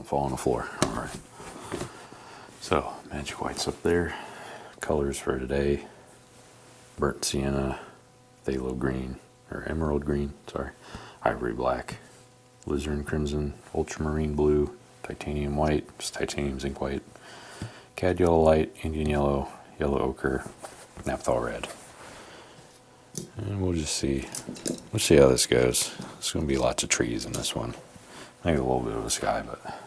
don't fall on the floor. All right. So, magic whites up there. Colors for today: burnt sienna, phthalo green, or emerald green, sorry, ivory black, alizarin crimson, ultramarine blue, titanium white, just titanium zinc white, cad yellow light, Indian yellow, yellow ochre, naphthol red. And we'll just see. We'll see how this goes. There's going to be lots of trees in this one. Maybe a little bit of the sky, but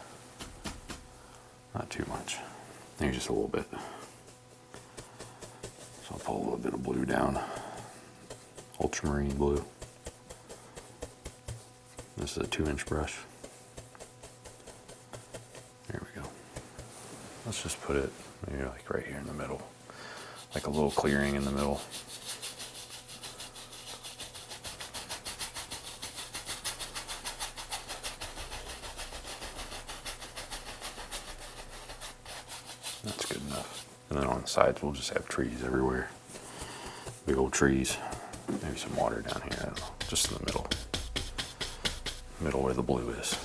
not too much. Maybe just a little bit. So I'll pull a little bit of blue down. Ultramarine blue. This is a 2-inch brush. There we go. Let's just put it maybe like right here in the middle. Like a little clearing in the middle. That's good enough. And then on the sides we'll just have trees everywhere. Big old trees. Maybe some water down here, I don't know. Just in the middle. Middle where the blue is.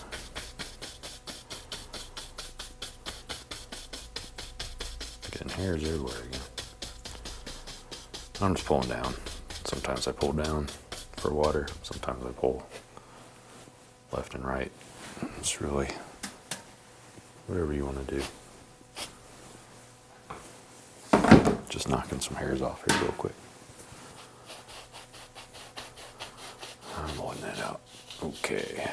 Getting hairs everywhere again. I'm just pulling down. Sometimes I pull down for water. Sometimes I pull left and right. It's really whatever you want to do. Just knocking some hairs off here real quick. I'm blending that out. Okay.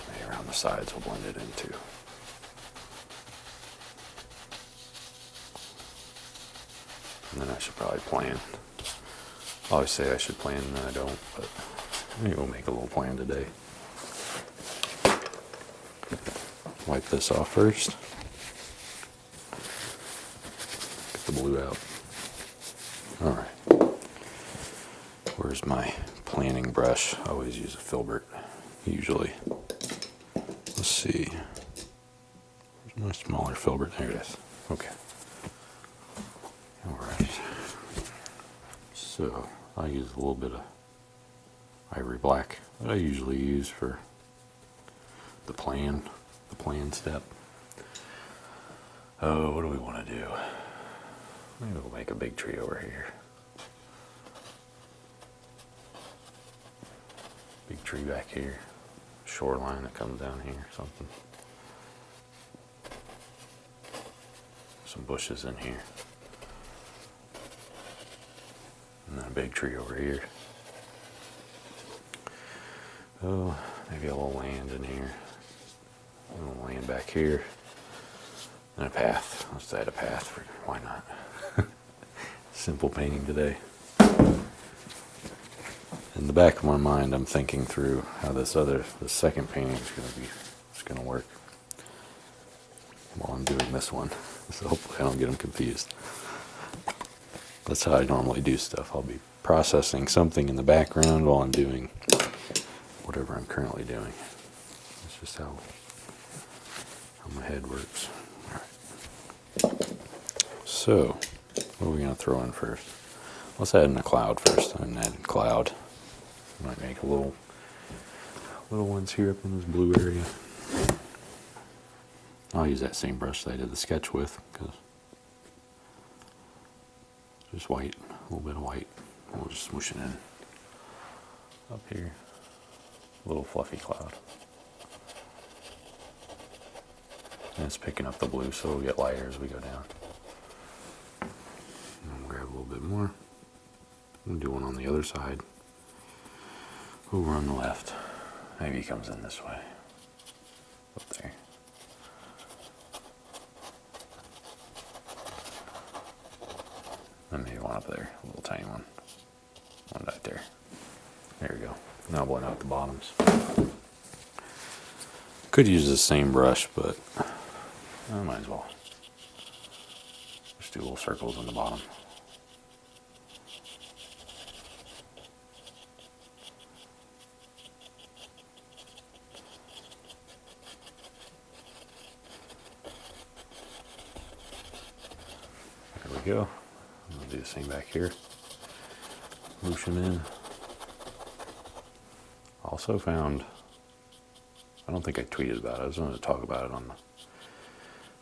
Maybe around the sides we'll blend it in too. And then I should probably plan. I always say I should plan and then I don't, but maybe we'll make a little plan today. Wipe this off first. Get the blue out. Alright. Where's my planning brush? I always use a filbert, usually. Let's see. Where's my smaller filbert? There it is. Okay. Alright. So, I use a little bit of ivory black that I usually use for the plan step. Oh, what do we want to do? Maybe we'll make a big tree over here. Big tree back here. Shoreline that comes down here or something. Some bushes in here. And then a big tree over here. Oh, maybe a little land in here. A little land back here. And a path. Let's add a path for, why not? Simple painting today. In the back of my mind, I'm thinking through how the second painting is gonna work while I'm doing this one. So hopefully I don't get them confused. That's how I normally do stuff. I'll be processing something in the background while I'm doing whatever I'm currently doing. That's just how my head works. All right. So, what are we going to throw in first? Let's add in a cloud first. I'm adding cloud. Might make a little ones here up in this blue area. I'll use that same brush that I did the sketch with, because just white, a little bit of white. We'll just smoosh it in. Up here, a little fluffy cloud. And it's picking up the blue, so we'll get lighter as we go down. And grab a little bit more. We'll do one on the other side. Over on the left. Maybe he comes in this way. Up there. And maybe one up there, a little tiny one. One right there. There we go. Now blend out the bottoms. Could use the same brush, but I might as well. Just do little circles on the bottom. There we go. I'll do the same back here. Whoosh them in. Also found I don't think I tweeted about it. I was going to talk about it on the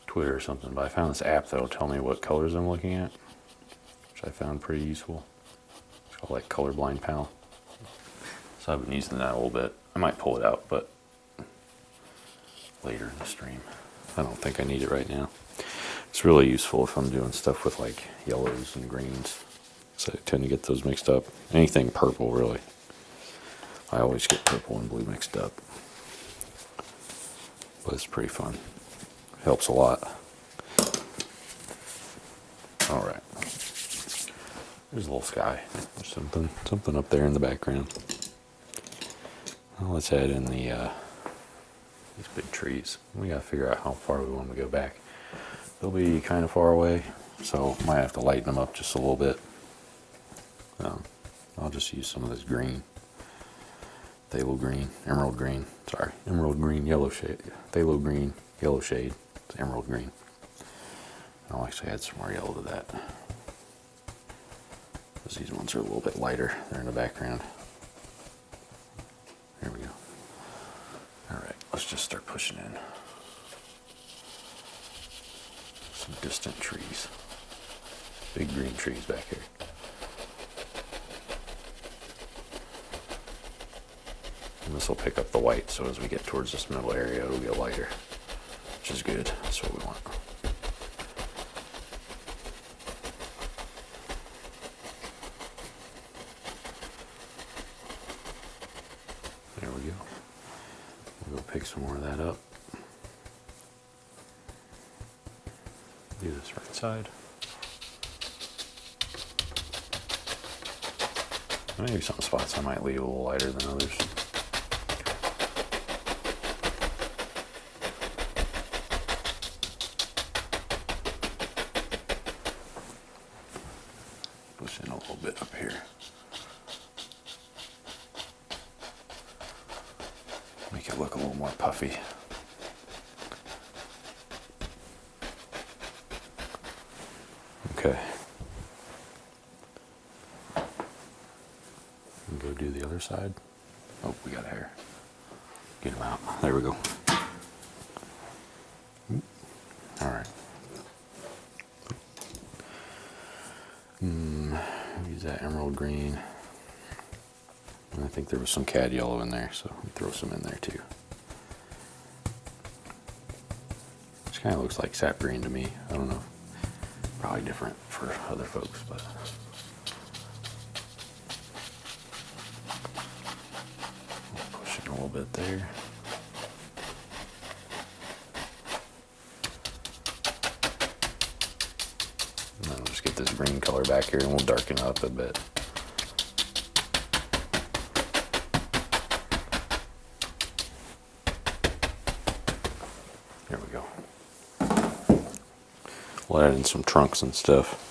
Twitter or something, but I found this app that'll tell me what colors I'm looking at, which I found pretty useful. It's called like Colorblind Pal. So I've been using that a little bit. I might pull it out, but later in the stream. I don't think I need it right now. It's really useful if I'm doing stuff with like yellows and greens. So I tend to get those mixed up. Anything purple, really. I always get purple and blue mixed up. But it's pretty fun. Helps a lot. Alright. There's a little sky. There's something up there in the background. Well, let's head in these big trees. We gotta figure out how far we want to go back. They'll be kind of far away, so might have to lighten them up just a little bit. I'll just use some of this green. Phthalo green, emerald green, sorry, emerald green, yellow shade, phthalo green, yellow shade, it's emerald green. I'll actually add some more yellow to that. Because these ones are a little bit lighter, they're in the background. There we go. Alright, let's just start pushing in. Some distant trees. Big green trees back here. And this will pick up the white, so as we get towards this middle area, it'll get lighter, which is good. That's what we want. There we go. We'll go pick some more of that up. Do this right side. Maybe some spots I might leave a little lighter than others. Push in a little bit up here. Make it look a little more puffy. Okay. And go do the other side. Oh, we got a hair. Get him out. There we go. All right. Use that emerald green. And I think there was some cad yellow in there, so I'll throw some in there too. Which kind of looks like sap green to me. I don't know. Probably different for other folks, but we'll push it a little bit there. And then we'll just get this green color back here and we'll darken up a bit. There we go. We'll add in some trunks and stuff.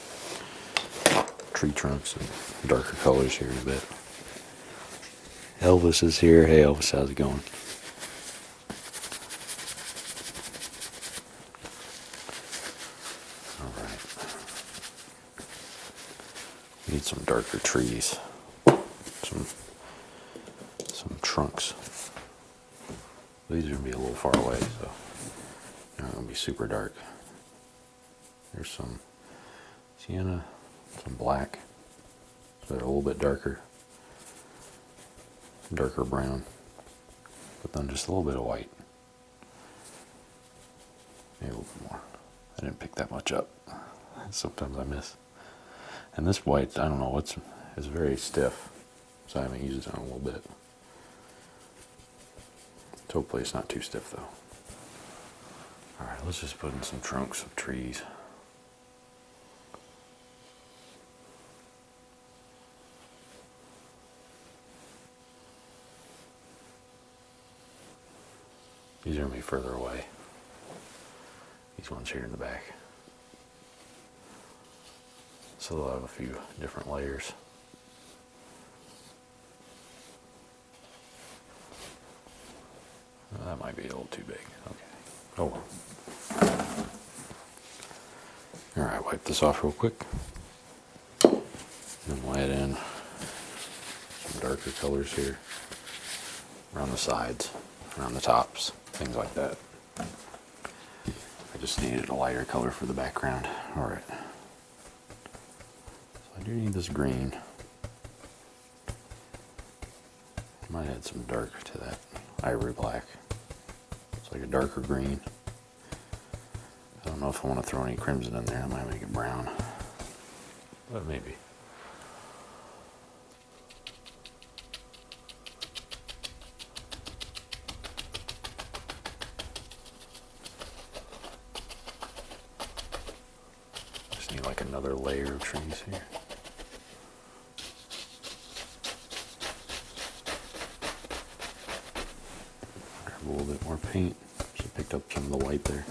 Tree trunks and darker colors here in a bit. Elvis is here. Hey Elvis, how's it going? Alright. Need some darker trees. Some trunks. These are going to be a little far away, so they're not going to be super dark. There's some sienna, some black, so they're a little bit darker brown, but then just a little bit of white. Maybe a little bit more. I didn't pick that much up. Sometimes I miss. And this white, I don't know, it's very stiff, so I haven't used it in a little bit. Hopefully it's not too stiff though. Alright, let's just put in some trunks of trees. These are going to be further away. These ones here in the back. So they'll have a few different layers. That might be a little too big. Okay. Oh well. Alright, wipe this off real quick. And we'll add in some darker colors here around the sides. around the tops, things like that. I just needed a lighter color for the background. All right. So I do need this green. I might add some dark to that ivory black. It's like a darker green. I don't know if I want to throw any crimson in there. I might make it brown, but maybe. Just need like another layer of trees here. Grab a little bit more paint. Just picked up some of the white there.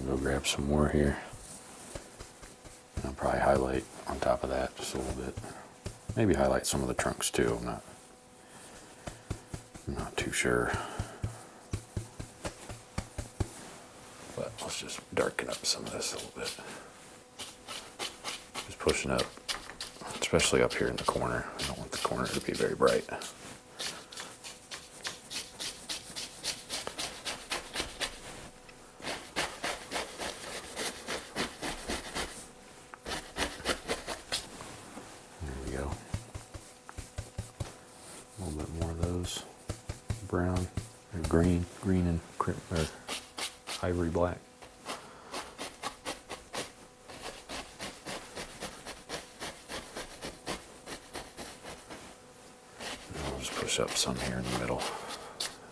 Go grab some more here. And I'll probably highlight on top of that just a little bit. Maybe highlight some of the trunks too. I'm not too sure. But let's just darken up some of this a little bit. Just pushing up, especially up here in the corner. I don't want the corner to be very bright. Brown or green and or ivory black. And I'll just push up some here in the middle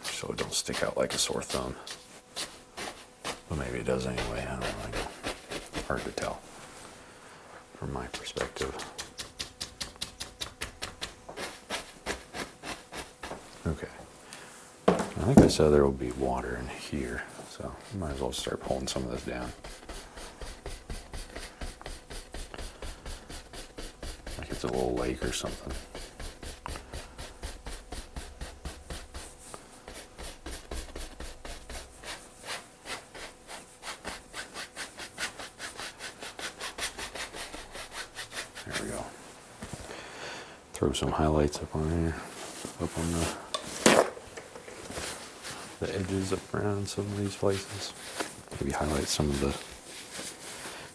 so it don't stick out like a sore thumb. But maybe it does anyway. I don't really know. Hard to tell from my perspective. Okay. I think I said there will be water in here, so I might as well start pulling some of this down. Like it's a little lake or something. There we go. Throw some highlights up on there, up on the edges up around some of these places. Maybe highlight some of the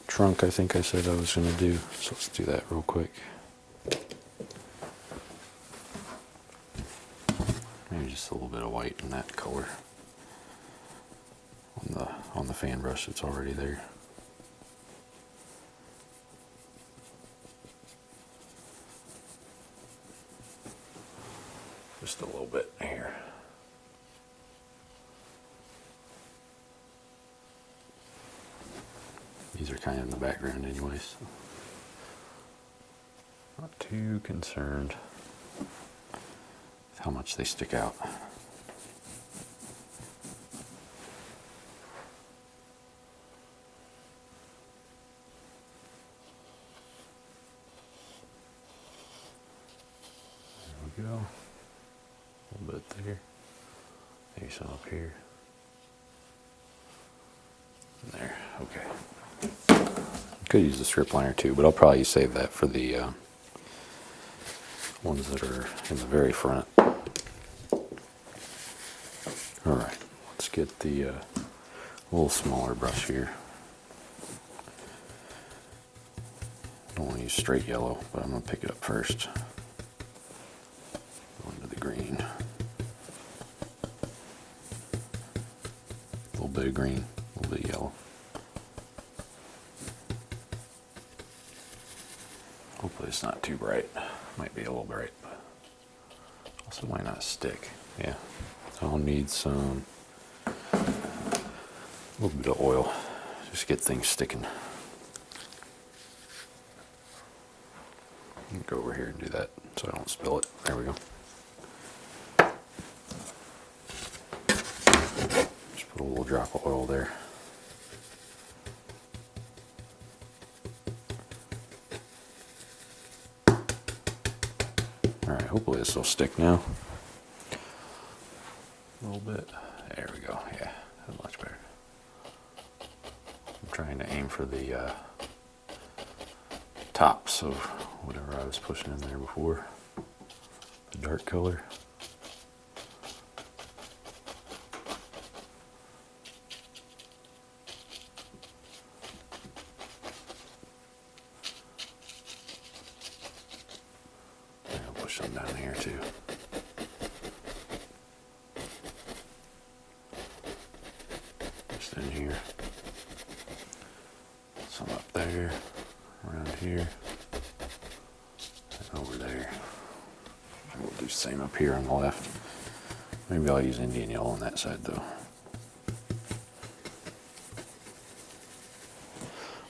trunk I think I said I was going to do. So let's do that real quick. Maybe just a little bit of white in that color on the fan brush that's already there. Just a little bit here. These are kind of in the background anyways. So not too concerned with how much they stick out. There we go. A little bit there. Maybe some up here. There, okay. Could use the strip liner too, but I'll probably save that for the ones that are in the very front. Alright, let's get the little smaller brush here. Don't want to use straight yellow, but I'm going to pick it up first. Go into the green. A little bit of green, a little bit of yellow. Hopefully it's not too bright. Might be a little bright, but also might not stick. Yeah, I'll need some, a little bit of oil, just get things sticking. Go over here and do that so I don't spill it. There we go. Just put a little drop of oil there. Alright, hopefully this will stick now. A little bit. There we go. Yeah, that's much better. I'm trying to aim for the tops of whatever I was pushing in there before. The dark color. I'll push some down here too. Just in here. Some up there. Around here. And over there. And we'll do the same up here on the left. Maybe I'll use Indian yellow on that side though.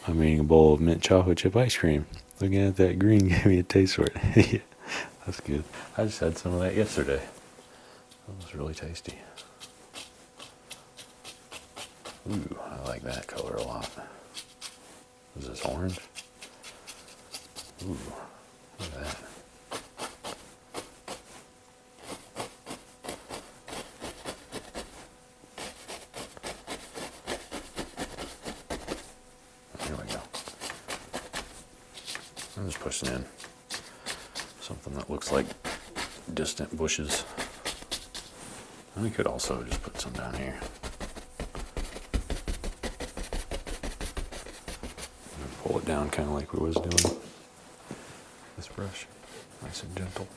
I'm eating a bowl of mint chocolate chip ice cream. Looking at that green gave me a taste for it. Yeah, that's good. I just had some of that yesterday. That was really tasty. Ooh, I like that color a lot. Is this orange? Ooh, look at that. Here we go. I'm just pushing in something that looks like distant bushes. And we could also just put some down here. Pull it down kind of like we was doing this brush, nice and gentle.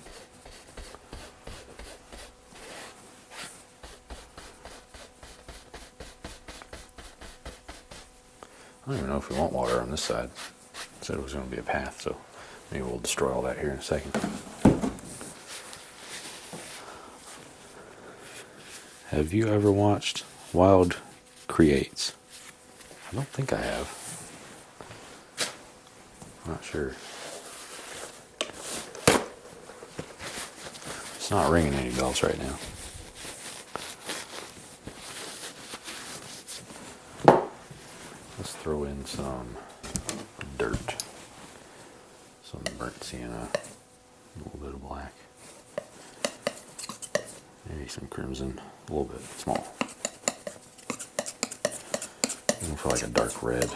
I don't even know if we want water on this side. It said it was going to be a path, so maybe we'll destroy all that here in a second. Have you ever watched Wild Creates? I don't think I have. Not sure. It's not ringing any bells right now. Let's throw in some dirt, some burnt sienna, a little bit of black, maybe some crimson, a little bit small. I feel like a dark red.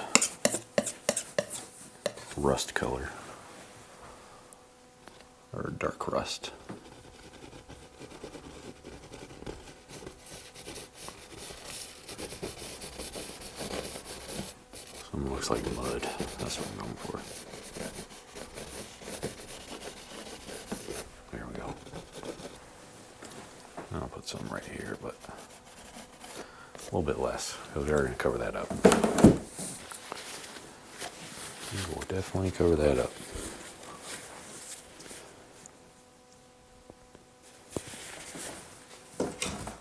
Rust color or dark rust. Some looks like mud. That's what I'm going for. There we go. I'll put some right here, but a little bit less because we are going to cover that up. We'll definitely cover that up.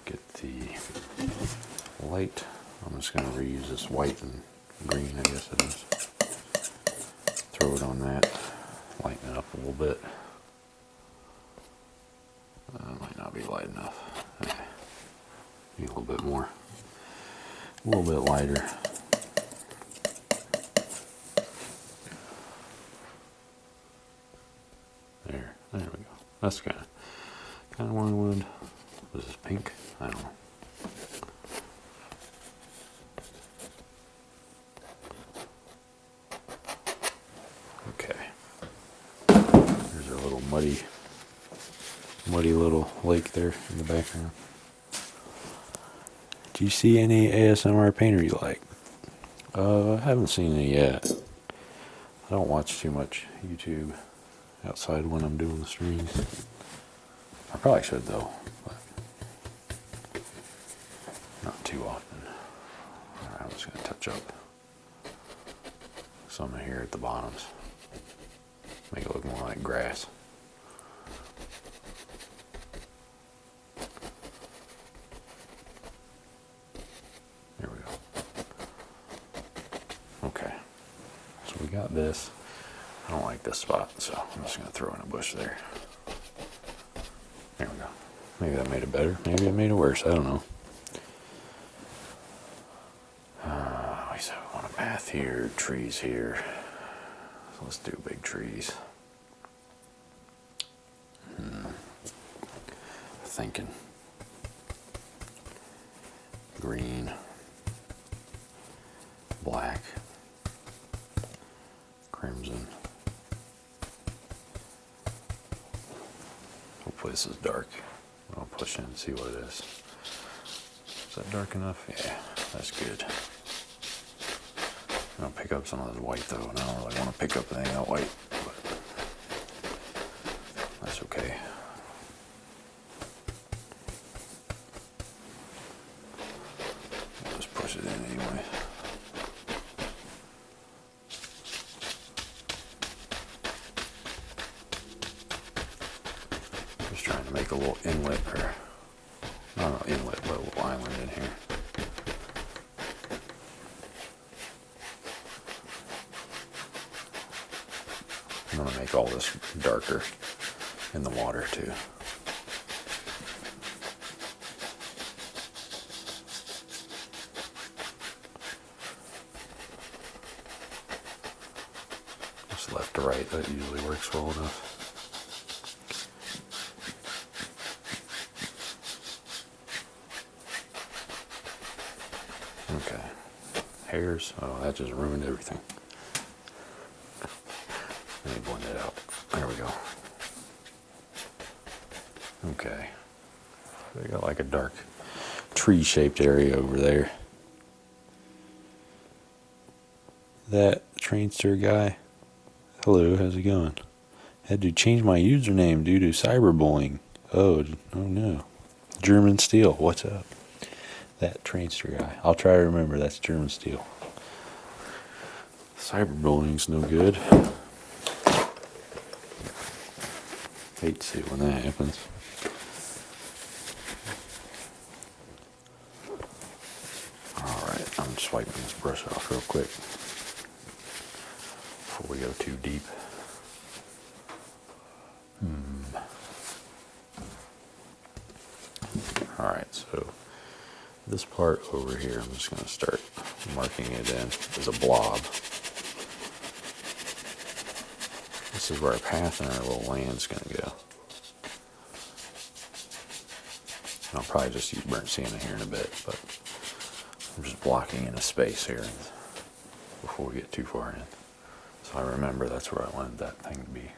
Get the light. I'm just going to reuse this white and green, I guess it is. Throw it on that. Lighten it up a little bit. Might not be light enough. Okay. Need a little bit more. A little bit lighter. There we go. That's kind of what I wanted. Was this pink? I don't know. Okay. There's our little muddy little lake there in the background. Do you see any ASMR painter you like? I haven't seen any yet. I don't watch too much YouTube outside when I'm doing the streams. I probably should though, but not too often. Alright, I'm just going to touch up some here at the bottoms. Make it look more like grass. There we go. Okay, so we got this. I don't like this spot, so I'm just going to throw in a bush there. There we go. Maybe that made it better. Maybe it made it worse. I don't know. So we want a path here, trees here. So let's do big trees. thinking. Green, black, crimson. Hopefully this is dark. I'll push in and see what it is. Is that dark enough? Yeah, that's good. I'm gonna pick up some of this white though, and I don't really want to pick up anything that white, but that's okay. I'll just push it in anyway. Just trying to make a little inlet, or not an inlet, but a little island in here. I'm going to make all this darker in the water too. Just left to right, that usually works well enough. Okay. Hairs, oh, that just ruined everything. Let me blend it out. There we go. Okay. We got like a dark tree-shaped area over there. That Trainster guy. Hello, how's it going? Had to change my username due to cyberbullying. Oh no. German Steel, what's up? That Trainster guy. I'll try to remember that's German Steel. Cyberbullying's no good. Hate to see it when that happens. Alright, I'm just wiping this brush off real quick before we go too deep. Alright, so this part over here, I'm just going to start marking it in as a blob. This is where our path and our little land's going to go. And I'll probably just use burnt sienna here in a bit, but I'm just blocking in a space here before we get too far in. So I remember that's where I wanted that thing to be.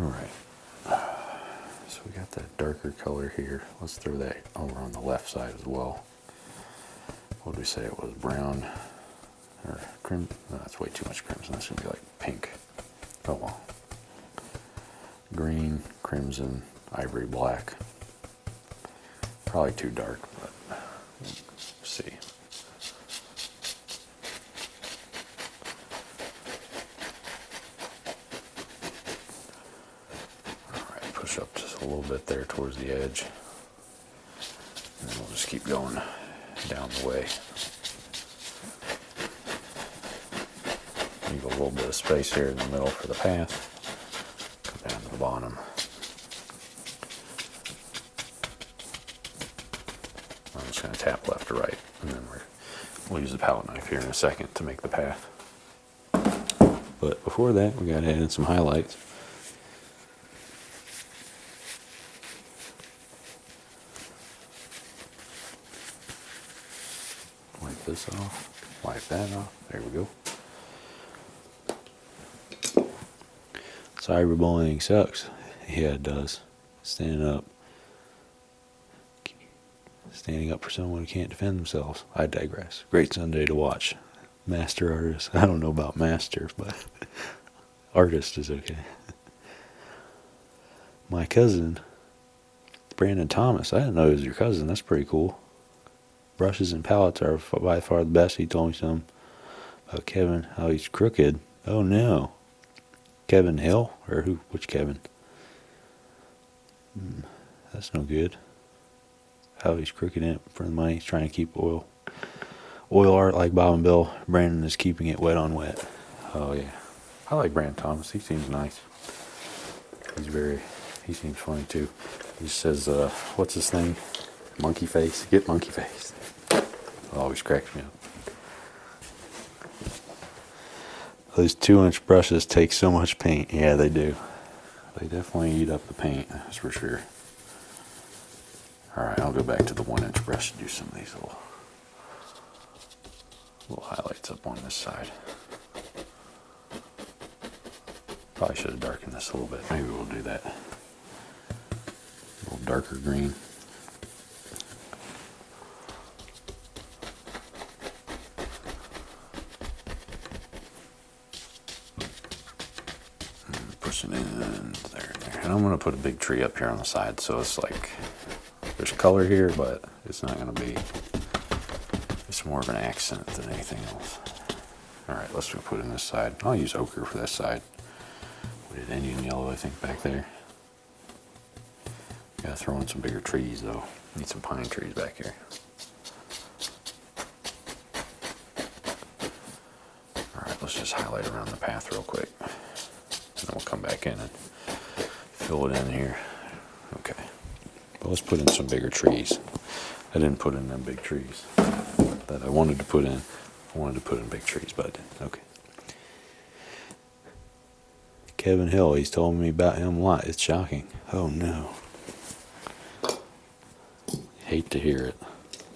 Alright. So we got that darker color here. Let's throw that over on the left side as well. What did we say it was? Brown or crimson? No, that's way too much crimson. That's gonna be like pink. Oh well. Green, crimson, ivory black. Probably too dark, but we'll see. Alright, push up just a little bit there towards the edge. And then we'll just keep going down the way. Leave a little bit of space here in the middle for the path. Come down to the bottom. I'm just going to tap left to right, and then we'll use the palette knife here in a second to make the path. But before that, we got to add in some highlights. Wipe this off, wipe that off. There we go. Cyberbullying sucks. Yeah, it does. Standing up for someone who can't defend themselves. I digress. Great Sunday to watch. Master artist. I don't know about master, but artist is okay. My cousin, Brandon Thomas. I didn't know he was your cousin. That's pretty cool. Brushes and palettes are by far the best. He told me something about Kevin, how he's crooked. Oh no. Kevin Hill? Or who? Which Kevin? That's no good. How he's crooked it for the money. He's trying to keep oil art like Bob and Bill. Brandon is keeping it wet on wet. Oh yeah. I like Brandon Thomas. He seems nice. He seems funny too. He says, what's his thing? Monkey face. Get monkey face. Always cracks me up. Those 2-inch brushes take so much paint. Yeah, they do. They definitely eat up the paint, that's for sure. All right, I'll go back to the 1-inch brush and do some of these little highlights up on this side. Probably should have darkened this a little bit. Maybe we'll do that. A little darker green. Pushing in there and there. And I'm going to put a big tree up here on the side, so it's like there's color here, but it's not going to be, it's more of an accent than anything else. All right, let's put in this side. I'll use ochre for this side. We did Indian yellow, I think, back there. Gotta throw in some bigger trees, though. Need some pine trees back here. All right, let's just highlight around the path real quick. And then we'll come back in and fill it in here. Okay. But let's put in some bigger trees. I didn't put in them big trees that I wanted to put in. I wanted to put in big trees, but I didn't. Okay. Kevin Hill, he's told me about him a lot. It's shocking. Oh no. Hate to hear it.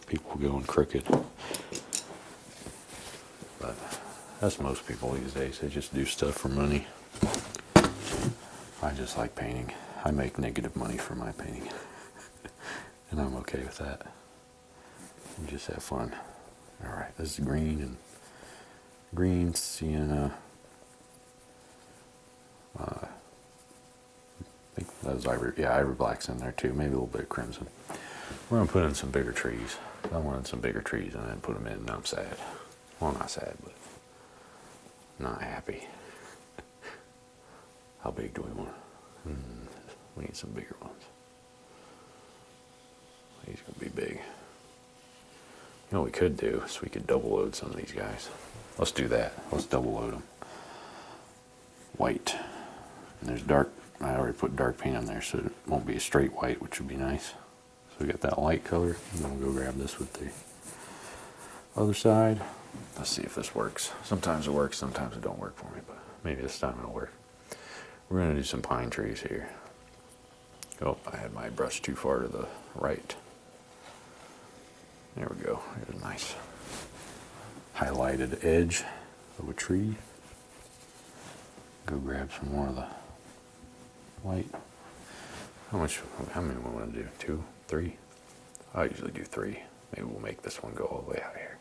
People going crooked. But that's most people these days. They just do stuff for money. I just like painting. I make negative money for my painting. And I'm okay with that. And just have fun. Alright, this is green, sienna. I think that was ivory black's in there too. Maybe a little bit of crimson. We're going to put in some bigger trees. I wanted some bigger trees and I didn't put them in, and I'm sad. Well, not sad, but not happy. How big do we want? We need some bigger ones. These are going to be big. You know what we could do is we could double load some of these guys. Let's do that. Let's double load them. White. And there's dark. I already put dark paint on there, so it won't be a straight white, which would be nice. So we got that light color. And then we'll go grab this with the other side. Let's see if this works. Sometimes it works, sometimes it don't work for me, but maybe this time it'll work. We're going to do some pine trees here. Oh, I had my brush too far to the right. There we go. There's a nice highlighted edge of a tree. Go grab some more of the white. How many we want to do? 2, 3? I usually do 3. Maybe we'll make this one go all the way out here.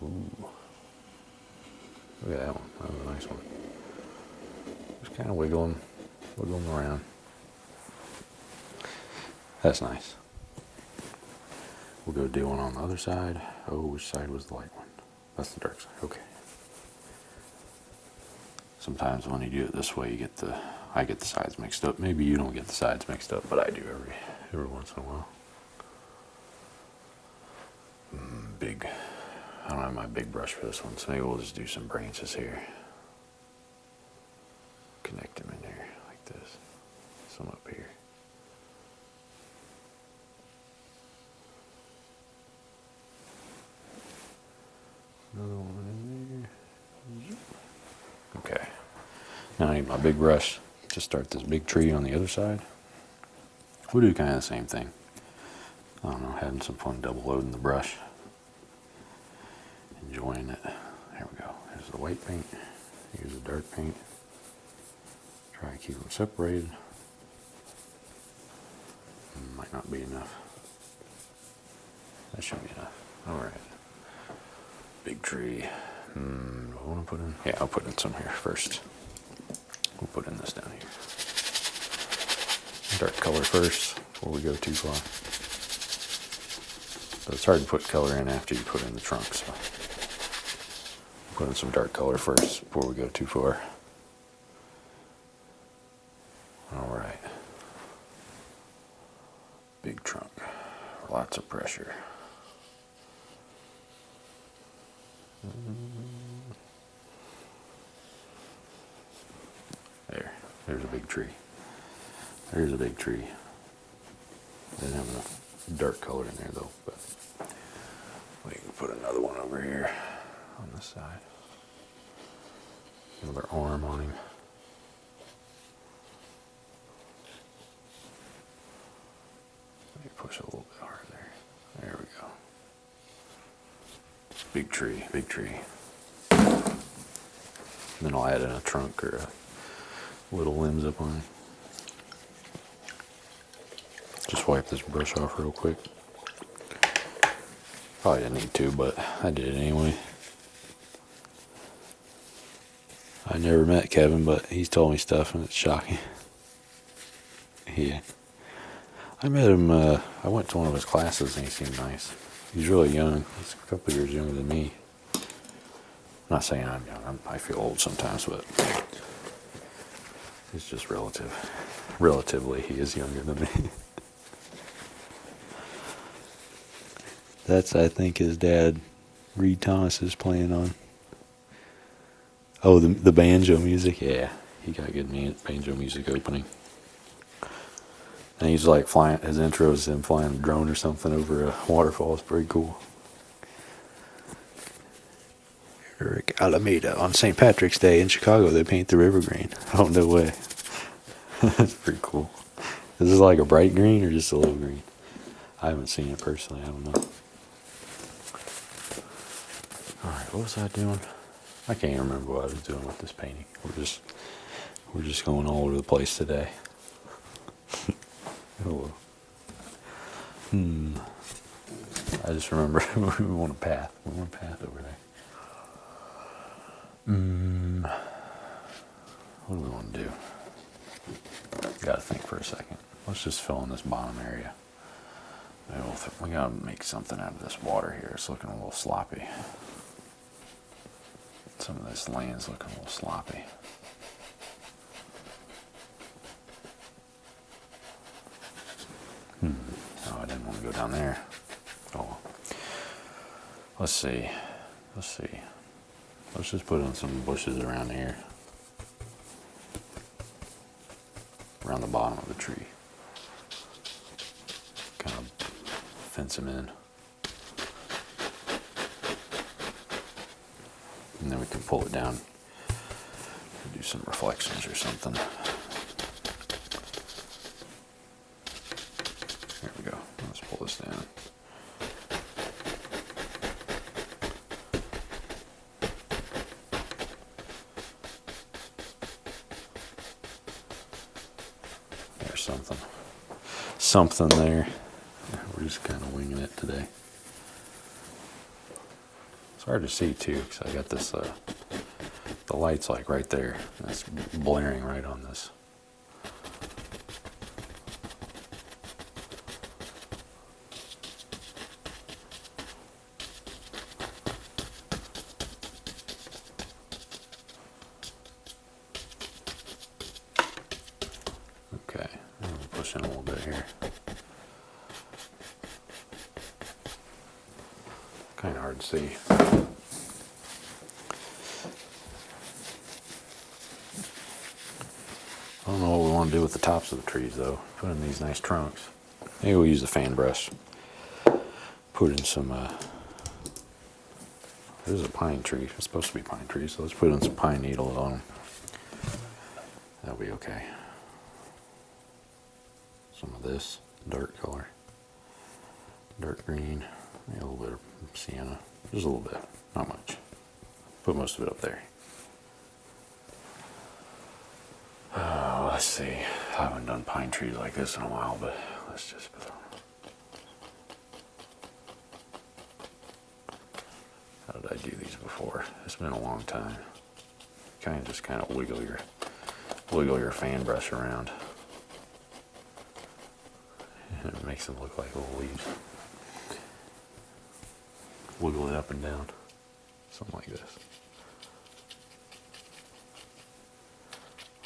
Ooh. Look at that one. That was a nice one. Just kind of wiggling around. That's nice. We'll go do one on the other side. Oh, which side was the light one? That's the dark side. Okay. Sometimes when you do it this way, I get the sides mixed up. Maybe you don't get the sides mixed up, but I do every once in a while. Big. I don't have my big brush for this one, so maybe we'll just do some branches here. Connect them in there like this. Some up here. Another one in there. Okay. Now I need my big brush to start this big tree on the other side. We'll do kind of the same thing. I don't know, having some fun double loading the brush. Enjoying it. There we go. There's the white paint. Here's the dark paint. Try to keep them separated. Might not be enough. That should be enough. Alright. Big tree. I want to put in? Yeah, I'll put in some here first. We'll put in this down here. Dark color first before we go too far. But it's hard to put color in after you put in the trunk, so put in some dark color first before we go too far. Alright. Big trunk. Lots of pressure. There's a big tree. There's a big tree. Didn't have enough dark color in there though, but we can put another one over here on this side. Another arm on him. Let me push a little bit harder there. There we go. Big tree, big tree. Then I'll add in a trunk or a little limbs up on it. Just wipe this brush off real quick. Probably didn't need to, but I did it anyway. I never met Kevin, but he's told me stuff and it's shocking. Yeah. I met him, I went to one of his classes and he seemed nice. He's really young. He's a couple years younger than me. I'm not saying I'm young. I feel old sometimes, but it's just relative. Relatively, he is younger than me. That's, I think, his dad, Reed Thomas, is playing on. Oh, the banjo music? Yeah, he got good banjo music opening. And he's like flying, his intro is him flying a drone or something over a waterfall. It's pretty cool. Eric Alameda, on St. Patrick's Day in Chicago, they paint the river green. Oh, no way. That's pretty cool. Is this like a bright green or just a little green? I haven't seen it personally. I don't know. Alright, what was I doing? I can't even remember what I was doing with this painting. We're just going all over the place today. Oh. I just remember we want a path. We want a path over there. What do we want to do? Gotta think for a second. Let's just fill in this bottom area. We gotta make something out of this water here. It's looking a little sloppy. Some of this land's looking a little sloppy. Oh, I didn't want to go down there. Oh, let's see. Let's just put in some bushes around here. Around the bottom of the tree. Kind of fence them in. And then we can pull it down. Do some reflections or something. There we go. Let's pull this down. There's something. Something there. We're just kind of winging it today. It's hard to see too, because I got this, the light's like right there. And it's blaring right on this. Okay, I'm gonna push in a little bit here. Kind of hard to see. I don't know what we want to do with the tops of the trees though. Put in these nice trunks. Maybe we'll use the fan brush. Put in some, there's a pine tree. It's supposed to be pine trees, so let's put in some pine needles on them. That'll be okay. Some of this dark color. Dark green. Maybe a little bit of sienna. Just a little bit. Not much. Put most of it up there. Let's see. I haven't done pine trees like this in a while, but let's just put them. How did I do these before? It's been a long time. Kind of wiggle your fan brush around. And it makes them look like little leaves. Wiggle it up and down. Something like this.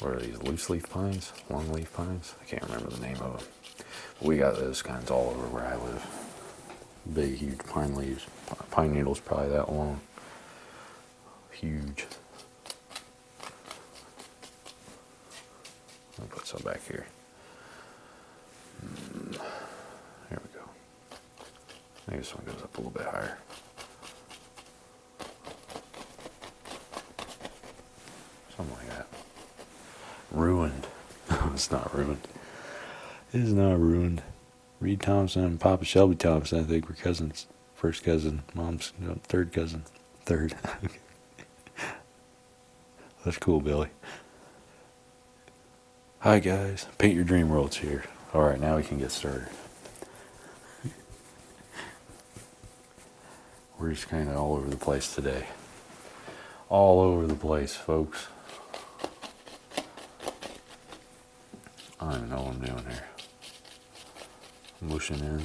What are these, loose leaf pines? Long leaf pines? I can't remember the name of them. But we got those kinds all over where I live. Big, huge pine leaves. Pine needles probably that long. Huge. I'll put some back here. There we go. Maybe this one goes up a little bit higher. Something like that. Ruined. It's not ruined. It is not ruined. Reed Thompson and Papa Shelby Thompson, I think, were cousins. First cousin, mom's third cousin. Third. That's cool, Billy. Hi, guys. Paint Your Dream World's here. Alright, now we can get started. We're just kind of all over the place today. All over the place, folks. I don't even know what I'm doing here. Mushing in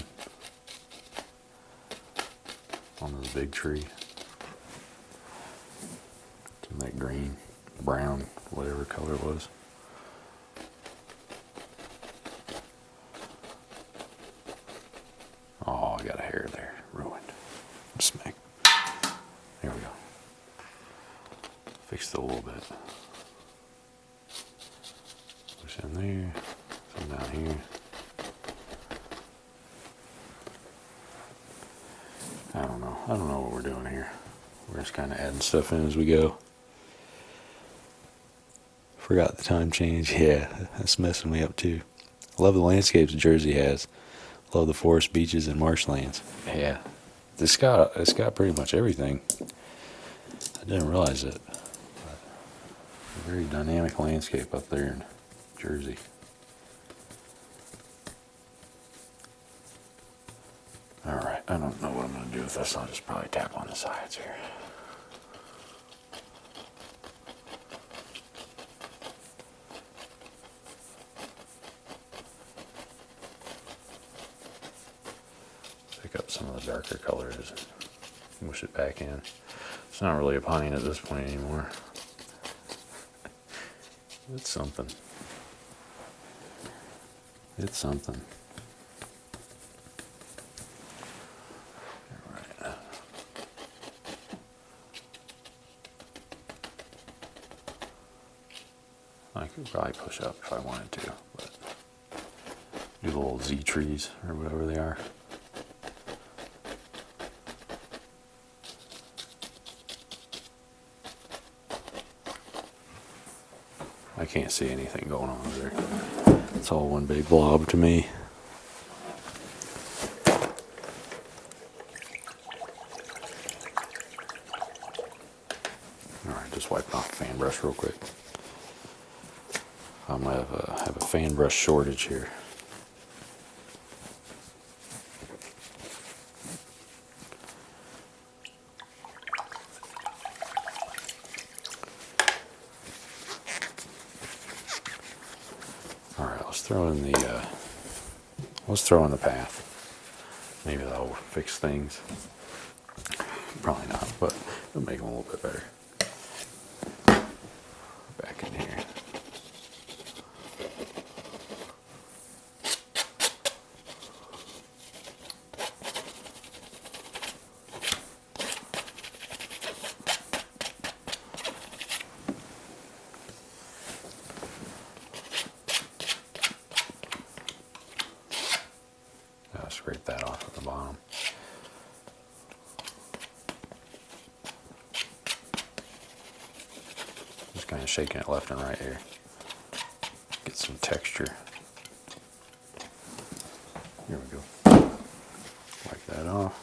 on this big tree. Some of that green, brown, whatever color it was. Oh, I got a hair there. Ruined. Smack. There we go. Fixed it a little bit. Push in there. Some down here. I don't know. I don't know what we're doing here. We're just kind of adding stuff in as we go. Forgot the time change. Yeah, that's messing me up too. Love the landscapes Jersey has. Love the forest, beaches, and marshlands. Yeah, it's got pretty much everything. I didn't realize it. But a very dynamic landscape up there in Jersey. Alright, I don't know what I'm going to do with this. I'll just probably tap on the sides here. Pick up some of the darker colors and mush it back in. It's not really a pine at this point anymore. It's something. It's something. Alright. I could probably push up if I wanted to, but do the little Z trees or whatever they are. I can't see anything going on over there. It's all one big blob to me. Alright, just wiping off the fan brush real quick. I might have a fan brush shortage here. Alright, let's throw in the path. Maybe that'll fix things. Probably not, but it'll make them a little bit better. Back in here. Scrape that off at the bottom. Just kind of shaking it left and right here. Get some texture. Here we go. Wipe that off.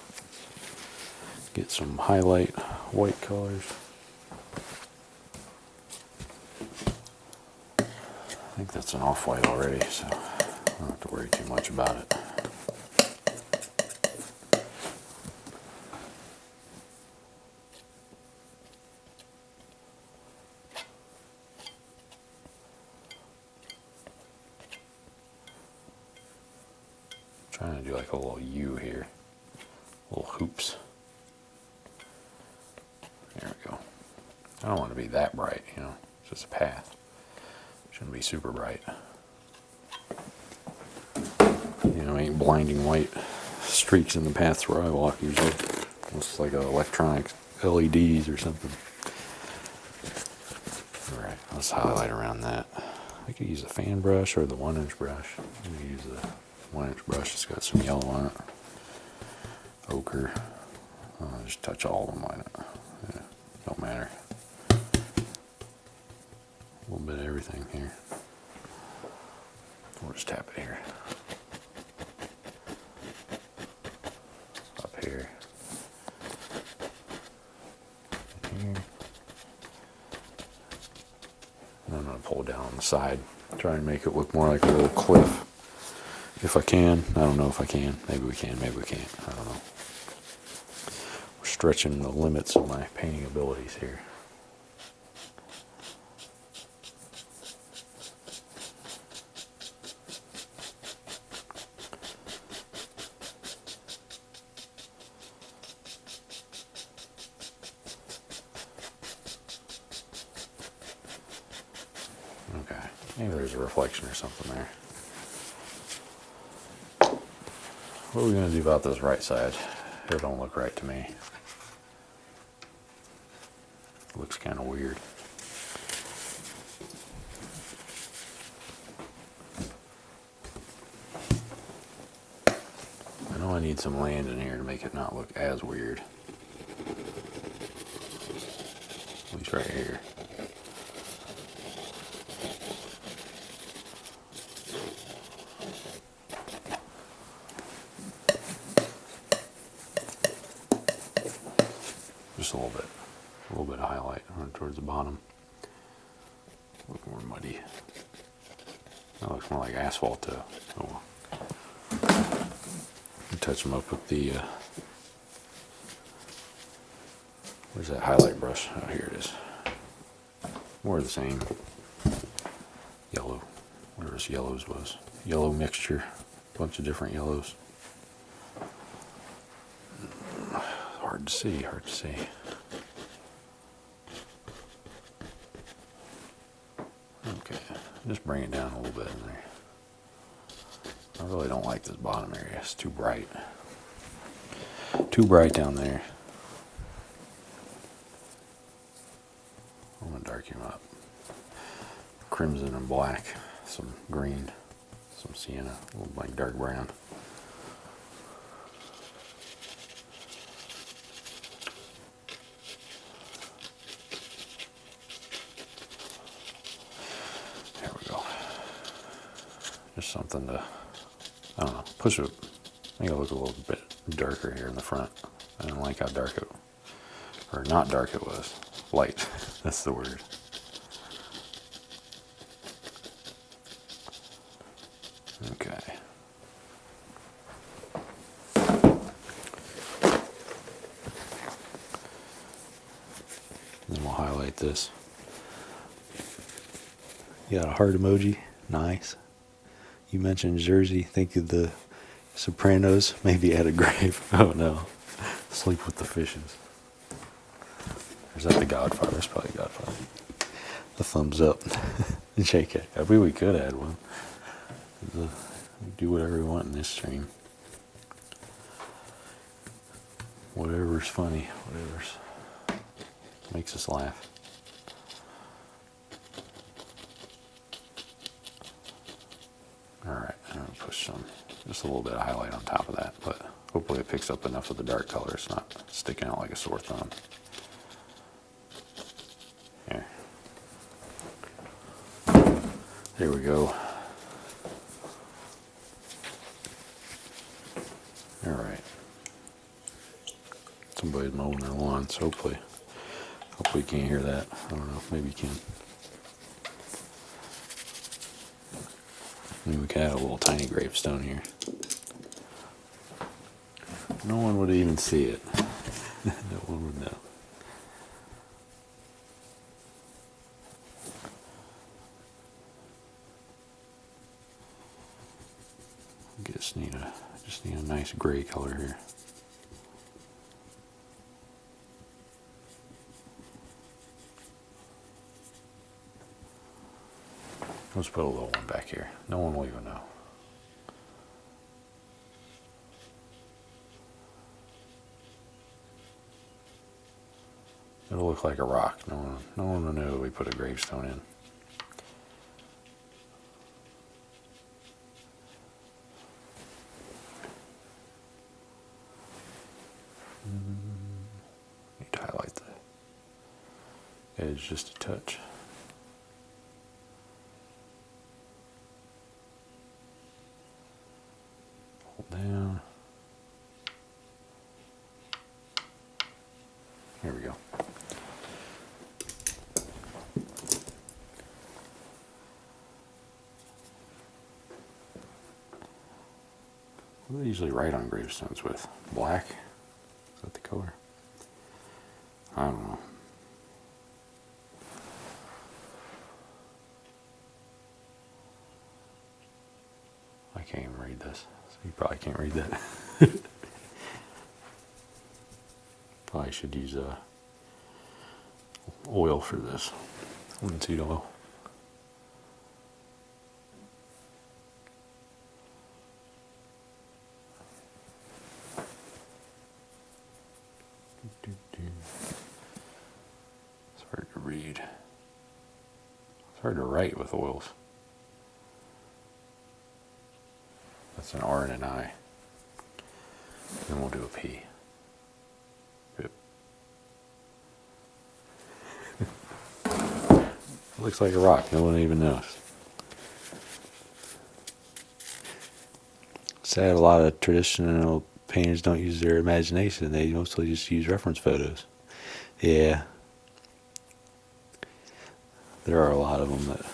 Get some highlight white colors. I think that's an off-white already, so I don't have to worry too much about it. Trying to do like a little U here, little hoops. There we go. I don't want to be that bright, you know, it's just a path. Shouldn't be super bright. You know, ain't blinding white streaks in the paths where I walk usually. Looks like electronic LEDs or something. Alright, let's highlight around that. I could use a fan brush or the 1-inch brush. I'm going to use the 1-inch brush. It's got some yellow on it. Ochre. I'll just touch all of them. Why not? Yeah, don't matter. A little bit of everything here. We'll just tap it here. down on the side. Try and make it look more like a little cliff. If I can. I don't know if I can. Maybe we can, maybe we can't. I don't know. We're stretching the limits of my painting abilities here. Okay, maybe there's a reflection or something there. What are we going to do about this right side? It don't look right to me. It looks kind of weird. I know I need some land in here to make it not look as weird. At least right here. Just a little bit of highlight towards the bottom. Look more muddy. That looks more like asphalt too. Oh, touch them up with the. Where's that highlight brush? Oh, here it is. More of the same. Yellow, whatever this yellows was. Yellow mixture, bunch of different yellows. Hard to see, hard to see. Okay, just bring it down a little bit in there. I really don't like this bottom area, it's too bright. Too bright down there. I'm gonna darken him up. Crimson and black, some green, some sienna, a little like dark brown. There we go. Just something to, I don't know, push it, make it look a little bit darker here in the front. I didn't like how dark it, or not dark it was. Light, that's the word. Okay. Then we'll highlight this. You got a heart emoji, nice. You mentioned Jersey, think of the Sopranos, maybe at a grave. Oh no, sleep with the fishes. Or is that the Godfather? That's probably Godfather. The thumbs up. JK. I mean, we could add one. We do whatever we want in this stream. Whatever's funny, whatever's makes us laugh. Alright, I'm going to push just a little bit of highlight on top of that, but hopefully it picks up enough of the dark color. It's not sticking out like a sore thumb. Here. There we go. Alright. Somebody's mowing their lawn, so hopefully you can't hear that. I don't know, maybe you can. Maybe we could add a little tiny gravestone here. No one would even see it. No one would know. Just need a nice gray color here. Let's put a little one back here. No one will even know. It'll look like a rock. No one will know we put a gravestone in. Need to highlight the edge just a touch. Hold down. Here we go. usually write on gravestones with? Black? Is that the color? I don't know. I can't even read this. So you probably can't read that. Probably should use oil for this. Linseed oil. It's hard to read. It's hard to write with oils. That's an R and an I. Then we'll do a P. Yep. It looks like a rock. No one even knows. Sad, a lot of traditional painters don't use their imagination. They mostly just use reference photos. Yeah. There are a lot of them that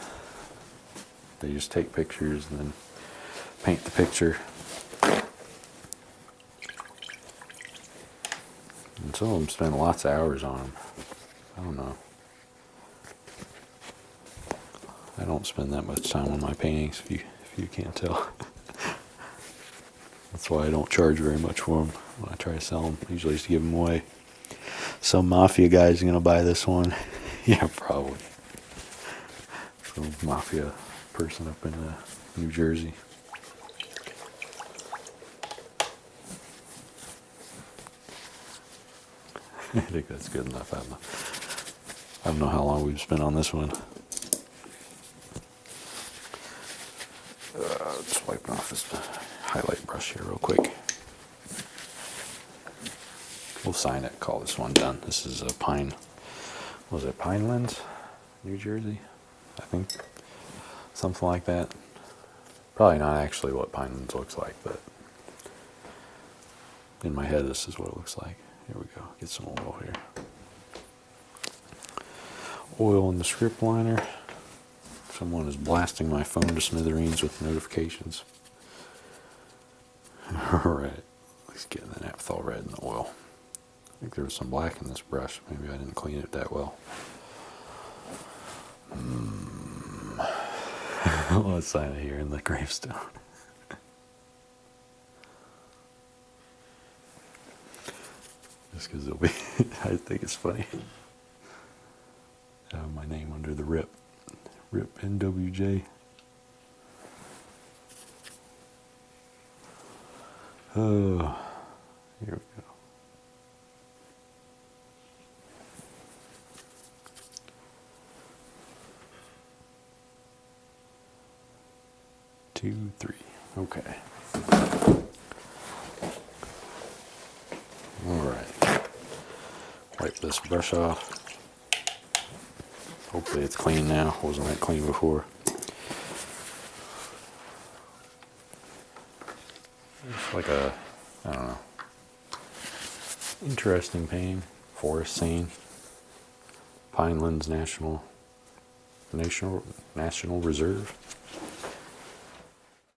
they just take pictures and then paint the picture. And some of them spend lots of hours on them. I don't know. I don't spend that much time on my paintings, if you can't tell. That's why I don't charge very much for them when I try to sell them. I usually just give them away. Some mafia guy's going to buy this one. Yeah, probably. Some mafia person up in New Jersey. I think that's good enough. I don't know how long we've spent on this one. Just wiping off this highlight brush here real quick. We'll sign it, call this one done. This is a was it Pinelands, New Jersey? I think. Something like that. Probably not actually what Pinelands looks like, but in my head this is what it looks like. Here we go. Get some oil here. Oil in the script liner. Someone is blasting my phone to smithereens with notifications. Alright, let's get the naphthol red in the oil. I think there was some black in this brush. Maybe I didn't clean it that well. Let's sign it here in the gravestone. Just because it'll be, I think it's funny. Have my name under the RIP. RIP NWJ. Oh, here we go. Two, three. Okay. All right. Wipe this brush off. Hopefully it's clean now. Wasn't that clean before? It's like a, I don't know, interesting painting. Forest scene. Pinelands National Reserve.